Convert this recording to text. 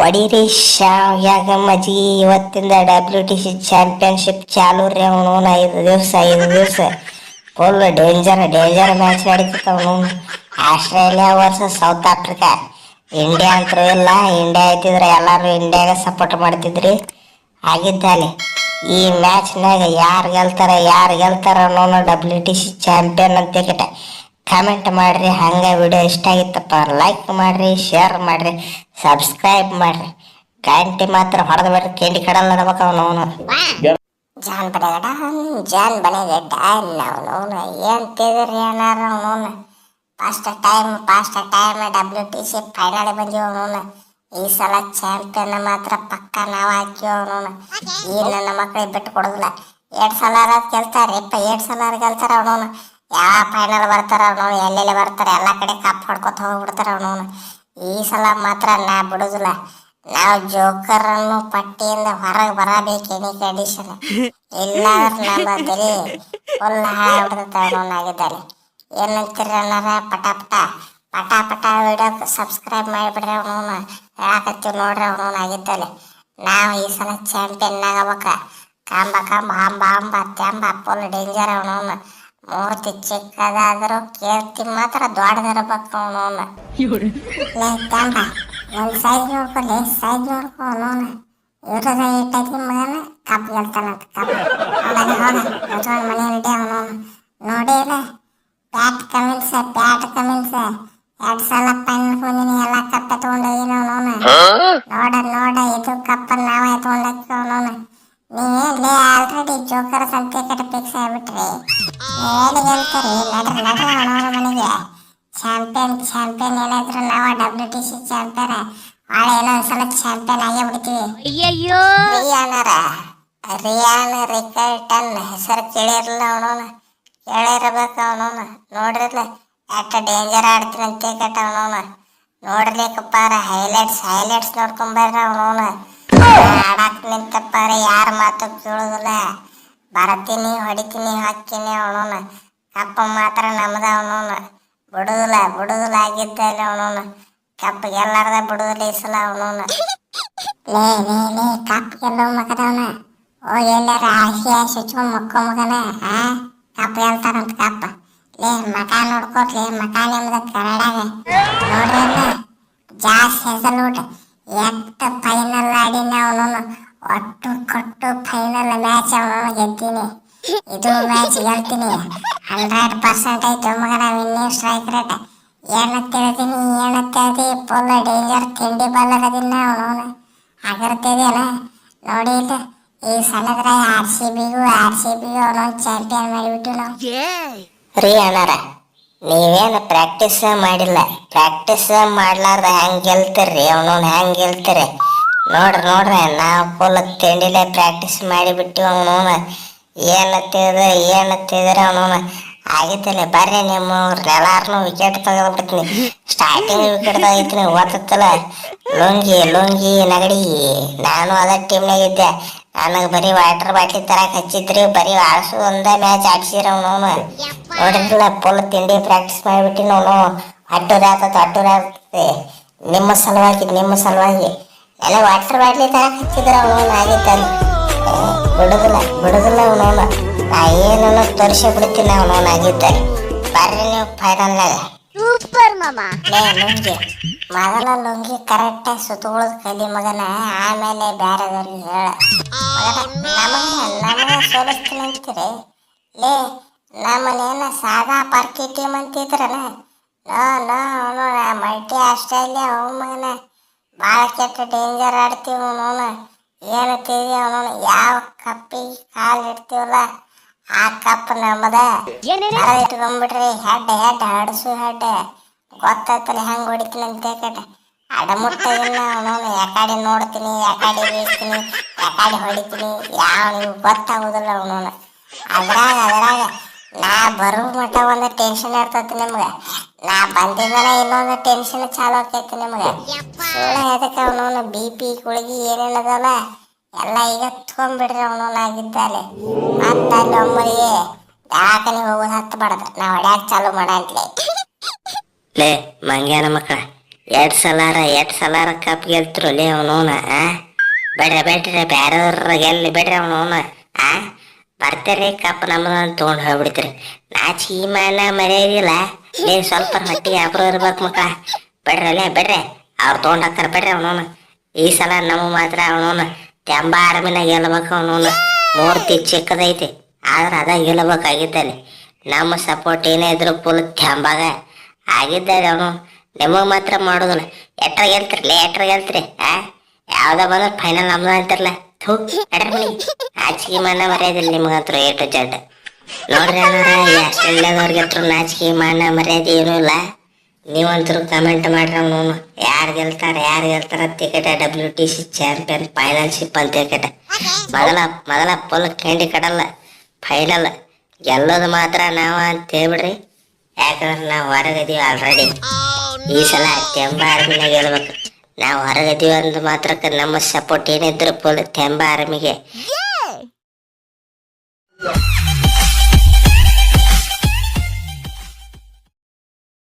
ಹೊಡೀರಿ ಶಾವ್ಯಾಗ ಮಜ್ಗಿ. ಇವತ್ತಿಂದ WTC championship ಚಾಲು ರೀ. ಅವನು 5 ದಿವಸ ಫುಲ್ ಡೇಂಜರ್ ಮ್ಯಾಚ್ ನಡೀತಿತ್ತು. ಅವನು Australia versus South Africa. India ಅಂತೂ ಇಲ್ಲ. ಇಂಡಿಯಾ ಇದ್ದಿದ್ರೆ ಎಲ್ಲರೂ ಇಂಡಿಯಾಗೆ ಸಪೋರ್ಟ್ ಮಾಡ್ತಿದ್ರಿ. ಆಗಿದ್ದಲ್ಲಿ ಈ ಮ್ಯಾಚ್ನಾಗ ಯಾರು ಗೆಲ್ತಾರ ಅನ್ನೋನು WTC ಚಾಂಪಿಯನ್ ಅಂತ ಕಮೆಂಟ್ ಮಾಡ್ರಿ. ಹಂಗೆ ವಿಡಿಯೋ ಇಷ್ಟ ಆಗಿತ್ತಪ್ಪ ಲೈಕ್ ಮಾಡ್ರಿ, ಶೇರ್ ಮಾಡ್ರಿ, ಸಬ್ಸ್ಕ್ರೈಬ್ ಮಾಡ್ರಿ. ಗಂಟೆ ಮಾತ್ರ ಹೊಡೆದ ಬರ್ರಿ. ಕೇಂಡಿ ಕಡಲ್ ನಡ್ಬೇಕು ಅವನು ಜಾನ್ ಬನೆಗಡ್ಡ ಅವನು ಏನ್ ತಿದ್ರಿ ಏನಾರ ಅವನು ಫಸ್ಟ್ ಟೈಮ್ WTC ಫೈನಲ್ ಬಂದೀವಿ ಅವನು. ಈ ಸಲ ಚಾಂಪಿಯನ್ ಮಾತ್ರ ಪಕ್ಕ ನಾವು ಹಾಕಿವಿ ಅವನು. ಈ ನನ್ನ ಮಕ್ಕಳಿಗೆ ಬಿಟ್ಟು ಕೊಡೋದಿಲ್ಲ. 2 ಸಲ ಗೆಲ್ತಾರೆ 2 ಸಲ ಗೆಲ್ತಾರ ಅವನು. ಯಾವ ಫೈನಲ್ ಬರ್ತಾರ ಅವನು, ಎಲ್ಲೆಲ್ಲಿ ಬರ್ತಾರೆ ಎಲ್ಲ ಕಡೆ ಕಪ್ ಹೊಡ್ಕೊತ ಹೋಗ್ಬಿಡ್ತಾರ ಅವನು. ಈ ಸಲ ಮಾತ್ರ ನಾ ಬಿಡುದಿಲ್ಲ. ನಾವು ಜೋಕರ್ ಅನ್ನು ಪಟ್ಟಿಯಿಂದ ಹೊರಗೆ ಬರಬೇಕು ಎನಿ ಕಂಡೀಷನ್. ಇಲ್ಲಾಂದ್ರೆ ನಮ್ಮ ತಲೆ ಫುಲ್ ಹಾಳಾಗ್ಬಿಡ್ತೈತೆ ಅವನು. ಆಗಿದ್ದಾರೆ ಏನಂತೀರಿ ಅನ್ನಾರ ಪಟ ವಿಡಿಯೋ ಸಬ್ಸ್ಕ್ರೈಬ್ ಮಾಡಿಬಿಡ್ರಿ ಅವನು. ಹೇಳಕತ್ತೀವಿ ನೋಡ್ರಿ ಅವನು. ಆಗಿದ್ದಲ್ಲಿ ನಾವು ಈ ಸಲ ಚಾಂಪಿಯನ್ ಆಗಬೇಕ. ಕಂಬ ತೆಂಬ ಫುಲ್ ಡೇಂಜರ್ ಅವನು. ಮೂರ್ತಿ ಚಿಕ್ಕದಾದರೂ ಕೀರ್ತಿ ಮಾತ್ರ ದೊಡ್ಡದಿರ್ಬೇಕು ಅವನು. ತೆಂಬ ಒಂದು ಸೈಜ್ ನೋಡ್ಕೊ ಅವನು. ಇರೋದ ಇಟ್ಟೈತಿ ಮಗನ ಕಪ್ ಗೆಲ್ತಾನಂತ. ಕಪ್ ಮನೆ ಹಿಡಿ ಅವನು. ನೋಡಿ ಇಲ್ಲ ಪ್ಯಾಟ್ ಕಮಿನ್ಸ್ 2 ಸಲ ಫೈನಲ್ ಬಂದಿನಿ. ಎಲ್ಲ ಕಪ್ ಎತ್ಕೊಂಡೋಗಿನ ಅವನು. ನೋಡ ಇದು ಕಪ್ ನಾವೇ ಎತ್ಕೊಂಡೋಗ್ತೀವಿ ಅವನು. ನೀವೇನ್ಲೇ ಆಲ್ರೆಡಿ ಜೋಕರ್ ಸಂತೆ ಫಿಕ್ಸ್ ಆಗ್ಬಿಟ್ರಿ. ಏನು ಗೆಲ್ತಾರೆ ನಡ್ರಿ ಅವನವನ ಮನೆಗೆ. ಚಾಂಪಿಯನ್ ಏನಾದ್ರು ನಾವು WTC ಚಾಂಪಿಯನ್ ನಾಳೆ ಏನೋ ಒಂದ್ಸಲ ಚಾಂಪಿಯನ್ ಆಗೇ ಬಿಡ್ತೀವಿ. ರಿಯಾನ್ ರಿಕರ್ಟನ್ ಹೆಸರು ಕೇಳಿರಲಿಲ್ಲ ಅವನವನು. ಕೇಳಿರ್ಬೇಕು ಅವನವನು. ನೋಡ್ರಿಲ್ಲ ಎಷ್ಟು ಡೇಂಜರ್ ಆಡ್ತೀನಿ ಅಂತ ಕೇಟ ಅವನವನು. ನೋಡ್ಲಿಕ್ಕಪ್ಪಾರ ಹೈಲೈಟ್ಸ್ ನೋಡ್ಕೊಂಬರ್ರಿ ಅವನವನು. ಆಡಾಕ್ ನಿಂತಪ್ಪಾರ ಯಾರ ಮಾತು ಕೇಳೋದಿಲ್ಲ. ಬರ್ತೀನಿ ಹೊಡಿತೀನಿ ಹಾಕ್ತೀನಿ ಅವನವನು. ಕಪ್ಪ ಮಾತ್ರ ನಮ್ದ ಅವನವನು. ಬಿಡುದಿಲ್ಲ ಆಗಿದ್ದಲ್ಲಿ ಅವನವನು. ಕಪ್ ಗೆಲ್ಲಾರ್ದ ಬಿಡುದಿಲ್ಲ ಈ ಸಲ ಅವನವನು. ಲೇ ಕಪ್ ಗೆಲ್ಲೋ ಮಗದವನ. ಹೋಗಿ ಎಲ್ಲಾರ ಆಸೆ ಹಚ್ಕೊಂಡ್ ಮಕ್ಕೋ ಮಗನ. ಕಪ್ ಗೆಲ್ತಾರಂತ ಕಪ್. ಲೇ ಮಕ ನೋಡ್ಕೊಟ್ಲಿ. ಮಕ ನಿಮ್ದ ಕನ್ನಡಾಗ ನೋಡ್ರಿ. ಜಾಸ್ತಿ ಹೆಸರು ಎಷ್ಟು ಫೈನಲ್ ಆಡಿನ ಅವನವನು. ಒಟ್ಟು ಫೈನಲ್ ಮ್ಯಾಚ್ ಅವನವನು ಗೆದ್ದೀನಿ. ಇದು ಮ್ಯಾಚ್ ಗೆಲ್ತೀನಿ 100% ಐತೆ ಮಗನ. ವಿನ್ನಿಂಗ್ ಸ್ಟ್ರೈಕ್ ರೇಟ್ ಏನತ್ತೇಳ್ತಿ ಫುಲ್ ಡೇಂಜರ್ ತಿಂಡಿ ಬಲ್ಲಗದಿನ ಅವನವನು. ಆಗಿರ್ತಿದೆಯಲ್ಲ ನೋಡಿ ಇಲ್ಲ ಈ ಸಣ್ಣದ್ರ RCBಗೂ ಅವನೊಂದು ಚಾಂಪಿಯನ್ ಮಾಡಿಬಿಟ್ಟು ನಾವು. ರೀ ಅಣ್ಣಾರ ನೀವೇನು ಪ್ರಾಕ್ಟೀಸ್ ಮಾಡಿಲ್ಲ. ಪ್ರಾಕ್ಟೀಸ್ ಮಾಡ್ಲಾರ್ದ ಹೆಂಗೆ ಗೆಲ್ತೀರಿ ಅವನವ್ನು. ಹೆಂಗೆ ಗೆಲ್ತೀರಿ ನೋಡ್ರಿ ನಾವು ಫುಲ್ ತಿಂಡಿಲೆ ಪ್ರಾಕ್ಟೀಸ್ ಮಾಡಿಬಿಟ್ಟಿವಿ ಅವನವನು. ಏನತ್ತಿದ್ರೆ ಅವನವನು. ಆಗಿತ್ತಲ್ಲ ಬರ್ರಿ ನಿಮ್ಮ ಎಲ್ಲಾರನು ವಿಕೆಟ್ ತೆಗೆದ್ಬಿಡ್ತೀನಿ. ಸ್ಟಾರ್ಟಿಂಗ್ ವಿಕೆಟ್ ತೆಗಿತೀನಿ. ಓದ್ತಲ್ಲ ಲುಂಗಿ ನಗಡಿ. ನಾನು ಅದ ಟೀಮ್ನಾಗ ಇದ್ದೆ. ನನಗೆ ಬರೀ ವಾಟರ್ ಬಾಟ್ಲಿ ತರಕ್ ಹಚ್ಚಿದ್ರಿ. ಬರೀ ಆಡ್ಸು ಒಂದೇ ಮ್ಯಾಚ್ ಆಡ್ಸಿರ ಅವನವನು. ನೋಡಿದ್ರಲ್ಲ ಫುಲ್ ತಿಂಡಿ ಪ್ರಾಕ್ಟೀಸ್ ಮಾಡಿಬಿಟ್ಟಿನ ಅವನು. ಅಟ್ಟೂರಿ ಆಗ್ತದೆ ನಿಮ್ಮ ಸಲುವಾಗಿ ಎಲ್ಲ ವಾಟರ್ ಬಾಟ್ಲಿ ತರಕ್ ಹಚ್ಚಿದ್ರ ಅವನವನು. ಆಗಿತ್ತಲ್ಲ ಬಿಡುದಿಲ್ಲ ಅವನವನು. ನಾ ಏನನ್ನು ತೋರಿಸಿ ಬಿಡ್ತೀನಿ ಅವನವನು. ಆಗಿದ್ದರೆ ಬರ್ರಿ ನೀವು ಫೈನಲ್ನಾಗ. ಮೊದಲ ಲುಂಗಿ ಕರೆಕ್ಟಾಗಿ ಸುತ್ತುಕೊಳ್ಳೋದು ಕಲಿ ಮಗನ. ಆಮೇಲೆ ಬೇರೆದವ್ರಿಗೆ ಹೇಳ ನಮಗೆ ಸೋಲಿಸ್ತೀನಿ ಅಂತೀರಿ. ಲೇ ನಮ್ಮನೇನ ಸಾದಾ ಪಾರ್ಕಿ ಟೀಮ್ ಅಂತಿದ್ರನ. ಅವನು ಮಲ್ಟಿ ಆಸ್ಟ್ರೇಲಿಯಾ ಅವ ಮಗನ. ಭಾಳ ಕೆಟ್ಟ ಡೇಂಜರ್ ಆಡ್ತೀವಿ ಅವನವನು. ಏನು ತಿಳಿ ಅವನವನು. ಯಾವ ಕಪ್ಪಿಗೆ ಕಾಲು ಇಡ್ತೀವಲ್ಲ ಆ ಕಪ್ ನಮ್ಮದ. ಇಟ್ಕೊಂಡ್ಬಿಟ್ರಿ ಹೆಡ್ ಹಡಸು ಹೆಡ್. ಗೊತ್ತಾಯ್ತಲ್ಲ ಹೆಂಗೆ ಹೊಡಿತೀನಿ ಅಂತ ಕೇಟ. ಅಡಮುಟ್ಟಾಗಿಲ್ಲ ಅವನವನು. ಯಾಕಡೆ ನೋಡ್ತೀನಿ, ಯಾಕಡೆ ಬೀಳ್ತೀನಿ, ಯಾಕಡೆ ಹೊಡಿತೀನಿ ಯಾವ ನೀವು ಗೊತ್ತಾಗೋದಿಲ್ಲ ಅವನವನು. ಅದ್ರಾಗ ನಾ ಬರೋ ಮಟ್ಟ ಒಂದು ಟೆನ್ಷನ್ ಇರ್ತೈತಿ ನಿಮ್ಗೆ. ನಾ ಬಂದಿದ್ದಾನ ಇನ್ನೊಂದು ಟೆನ್ಷನ್ ಚಾಲು ಆಕೈತಿ ನಿಮ್ಗೆ. ಸುಳ್ಳು ಅದಕ್ಕೆ ಅವನವನು BP ಗುಳಿಗೆ ಏನೇನದಲ್ಲ ಎಲ್ಲ ಈಗ ತೊಗೊಂಡ್ಬಿಡ್ರಿ ಅವನವನು. ಆಗಿದ್ದಾಲೆ ಮತ್ತೆ ಅಲ್ಲಿ ಒಮ್ಮರಿಗೆ ದವಾಖಾನೆ ಹೋಗೋದು ಹತ್ತು ಬಡ್ದು ನಾವು ಹೊಡ್ಯಾಕ ಚಾಲು ಮಾಡಂತ್ಲೆ. ಲೇ ಮಂಗ್ಯಾನ ಮಕ್ಕಳ ಎರಡು ಸಲಾರ ಕಪ್ ಗೆಲ್ತ್ರಲೆ ಅವನವನ ಬೇಡ್ರಿ ಬೇರೆಯವ್ರ ಗೆಲ್ಲಿ ಬೇಡ್ರಿ ಅವನವನ ಬರ್ತೀರಿ ಕಪ್ ನಮ್ಮನ್ನ ತೊಗೊಂಡು ಹೋಗ್ಬಿಡ್ತೀರಿ. ನಾಚಿಕೆ ಮಾನ ಮರ್ಯಾದಿಲ್ಲ ಲೇ, ಸ್ವಲ್ಪ ಹೊಟ್ಟಿಗೆ ಅಬ್ರು ಇರ್ಬೇಕು ಮಕ್ಕಳ. ಬೇಡ್ರಿ ಅವ್ರು ತೊಗೊಂಡು ಹಾಕ್ತಾರ ಬೇಡ್ರಿ ಅವನವನ. ಈ ಸಲ ನಮ್ಮ ಮಾತ್ರ ಅವನವನ ತೆಂಬ ಆರ್ಮಿನ ಗೆಲ್ಬೇಕು ಅವನವನ. ಮೂರ್ತಿ ಚಿಕ್ಕದೈತಿ ಆದ್ರೆ ಅದ ಗೆಲ್ಲಬೇಕಾಗಿದ್ದಲ್ಲಿ. ನಮ್ಮ ಸಪೋರ್ಟ್ ಏನೇ ಇದ್ರು ಫುಲ್ ತೆಂಬಾಗ ಆಗಿದ್ದಾರೆ ಅವನು. ನಿಮಗೆ ಮಾತ್ರ ಮಾಡೋದಿಲ್ಲ. ಎಟ್ರ ಗೆಲ್ತ್ರಿ ಯಾವ್ದ ಬಂದ್ರೆ ಫೈನಲ್ ನಮ್ದು ಅಂತಿರ್ಲ. ನಾಚಿಕೆ ಮಣ್ಣ ಮರ್ಯಾದಿಲ್ಲ ನಿಮಗಂತೂ A to Z. ನೋಡ್ರಿ ಅಣ್ಣಾರ, ಆಸ್ಟ್ರೇಲಿಯಾದವ್ರಿಗಂತೂ ನಾಚಿಕೆ ಮಣ್ಣ ಮರ್ಯಾದೆ ಏನೂ ಇಲ್ಲ. ನೀವಂತರೂ ಕಮೆಂಟ್ ಮಾಡ್ರಿ ಅವನು ಯಾರು ಗೆಲ್ತಾರ ಟಿಕೆಟ್ WTC ಚಾಂಪಿಯನ್ ಫೈನಲ್ಶಿಪ್ ಅಂತ ಟಿಕೆಟ್. ಮೊದಲ ಫುಲ್ ಕ್ಯಾಂಡಿ ಕಡಲ್ಲ ಫೈನಲ್ ಗೆಲ್ಲೋದು ಮಾತ್ರ ನಾವು ಅಂತ ಹೇಳ್ಬಿಡ್ರಿ. ಯಾಕಂದ್ರೆ ನಾವು ಹೊರಗದೀವಿ ಆಲ್ರೆಡಿ. ಈ ಸಲ ತೆಂಬ ಆರ್ಮಿನ ಗೆಲ್ಬೇಕು. ನಾವು ಹೊರಗದೀವಿ ಅಂದ ಮಾತ್ರಕ್ಕೆ ನಮ್ಮ ಸಪೋರ್ಟ್ ಏನಿದ್ರು ಫುಲ್ ತೆಂಬ ಆರ್ಮಿಗೆ.